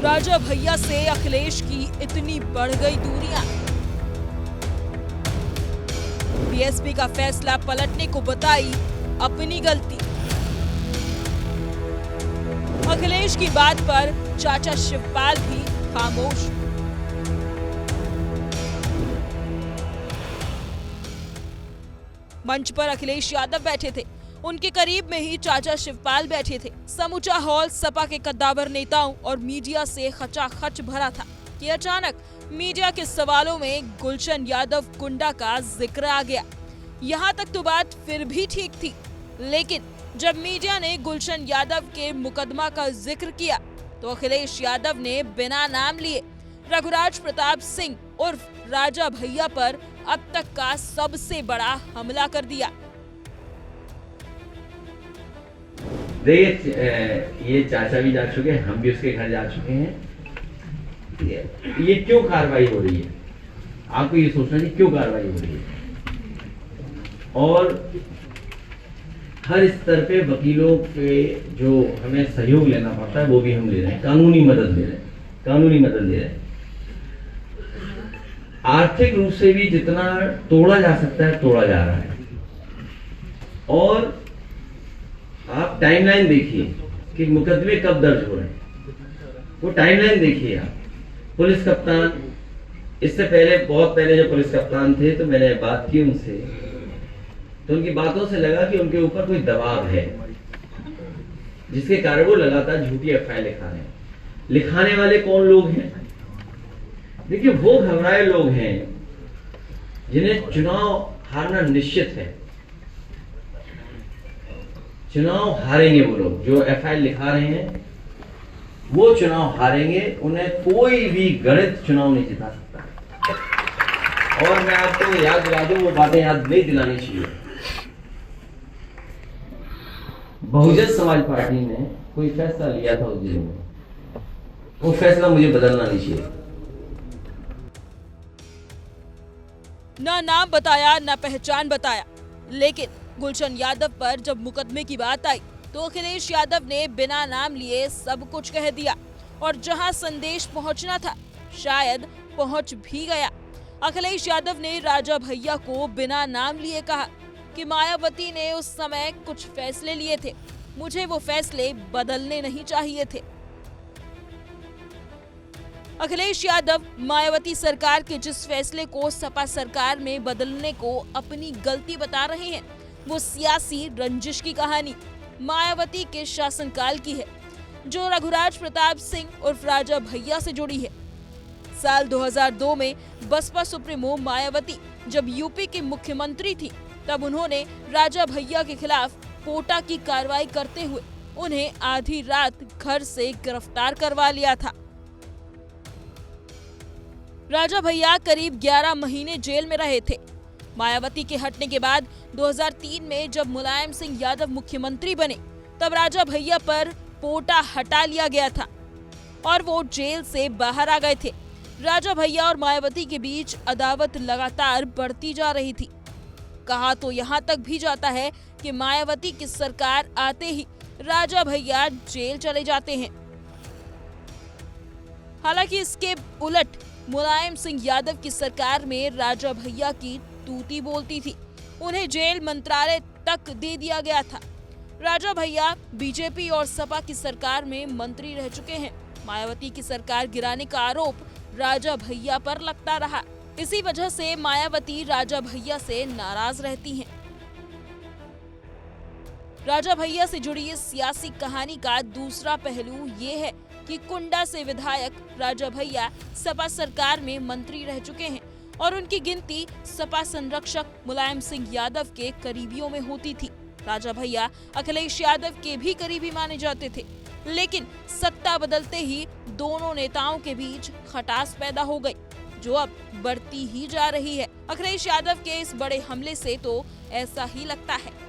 राजा भैया से अखिलेश की इतनी बढ़ गई दूरियां। बीएसपी का फैसला पलटने को बताई अपनी गलती। अखिलेश की बात पर चाचा शिवपाल भी खामोश। मंच पर अखिलेश यादव बैठे थे, उनके करीब में ही चाचा शिवपाल बैठे थे। समूचा हॉल सपा के कद्दावर नेताओं और मीडिया से खचाखच भरा था कि अचानक मीडिया के सवालों में गुलशन यादव गुंडा का जिक्र आ गया। यहाँ तक तो बात फिर भी ठीक थी, लेकिन जब मीडिया ने गुलशन यादव के मुकदमा का जिक्र किया तो अखिलेश यादव ने बिना नाम लिए रघुराज प्रताप सिंह उर्फ राजा भैया पर अब तक का सबसे बड़ा हमला कर दिया। देखिए, ये चाचा भी जा चुके हैं, हम भी उसके घर जा चुके हैं। ये क्यों कार्रवाई हो रही है, आपको ये सोचना चाहिए क्यों कार्रवाई हो रही है। और हर स्तर पे वकीलों के जो हमें सहयोग लेना पड़ता है वो भी हम ले रहे हैं, कानूनी मदद ले रहे हैं। आर्थिक रूप से भी जितना तोड़ा जा सकता है तोड़ा जा रहा है। और आप टाइमलाइन देखिए कि मुकदमे कब दर्ज हो रहे हैं, वो टाइमलाइन देखिए आप। पुलिस कप्तान, इससे पहले बहुत पहले जो पुलिस कप्तान थे तो मैंने बात की उनसे, तो उनकी बातों से लगा कि उनके ऊपर कोई दबाव है जिसके कारण वो लगातार झूठी एफआईआर लिखा रहे हैं। लिखाने वाले कौन लोग हैं? देखिए, वो घबराए लोग हैं जिन्हें चुनाव हारना निश्चित है। चुनाव हारेंगे वो लोग जो एफआईआर लिखा रहे हैं, वो चुनाव हारेंगे। उन्हें कोई भी गणित चुनाव नहीं जिता सकता। और मैं आपको याद दिला दूं, वो बातें याद नहीं दिलानी चाहिए। बहुजन समाज पार्टी ने कोई फैसला लिया था उस जिले में, वो फैसला मुझे बदलना नहीं चाहिए। ना नाम बताया ना पहचान बताया, लेकिन गुलशन यादव पर जब मुकदमे की बात आई तो अखिलेश यादव ने बिना नाम लिए सब कुछ कह दिया और जहां संदेश पहुंचना था शायद पहुंच भी गया। अखिलेश यादव ने राजा भैया को बिना नाम लिए कहा कि मायावती ने उस समय कुछ फैसले लिए थे, मुझे वो फैसले बदलने नहीं चाहिए थे। अखिलेश यादव मायावती सरकार के जिस फैसले को सपा सरकार में बदलने को अपनी गलती बता रहे हैं, वो सियासी रंजिश की कहानी मायावती के शासनकाल की है, जो रघुराज प्रताप सिंह उर्फ राजा भैया से जुड़ी है। साल 2002 में बसपा सुप्रीमो मायावती जब यूपी की मुख्यमंत्री थी, तब उन्होंने राजा भैया के खिलाफ कोटा की कार्रवाई करते हुए उन्हें आधी रात घर से गिरफ्तार करवा लिया था। राजा भैया करीब 11 महीने जेल में रहे थे। मायावती के हटने के बाद 2003 में जब मुलायम सिंह यादव मुख्यमंत्री बने, तब राजा भैया पर पोटा हटा लिया गया था और वो जेल से बाहर आ गए थे। राजा भैया और मायावती के बीच अदावत लगातार बढ़ती जा रही थी। कहा तो यहाँ तक भी जाता है कि मायावती की सरकार आते ही राजा भैया जेल चले जाते हैं। हालांकि इसके उलट मुलायम सिंह यादव की सरकार में राजा भैया की तूती बोलती थी, उन्हें जेल मंत्रालय तक दे दिया गया था। राजा भैया बीजेपी और सपा की सरकार में मंत्री रह चुके हैं। मायावती की सरकार गिराने का आरोप राजा भैया पर लगता रहा। इसी वजह से मायावती राजा भैया से नाराज रहती हैं। राजा भैया से जुड़ी इस सियासी कहानी का दूसरा पहलू ये है कि कुंडा से विधायक राजा भैया सपा सरकार में मंत्री रह चुके हैं और उनकी गिनती सपा संरक्षक मुलायम सिंह यादव के करीबियों में होती थी। राजा भैया अखिलेश यादव के भी करीबी माने जाते थे, लेकिन सत्ता बदलते ही दोनों नेताओं के बीच खटास पैदा हो गई, जो अब बढ़ती ही जा रही है। अखिलेश यादव के इस बड़े हमले से तो ऐसा ही लगता है।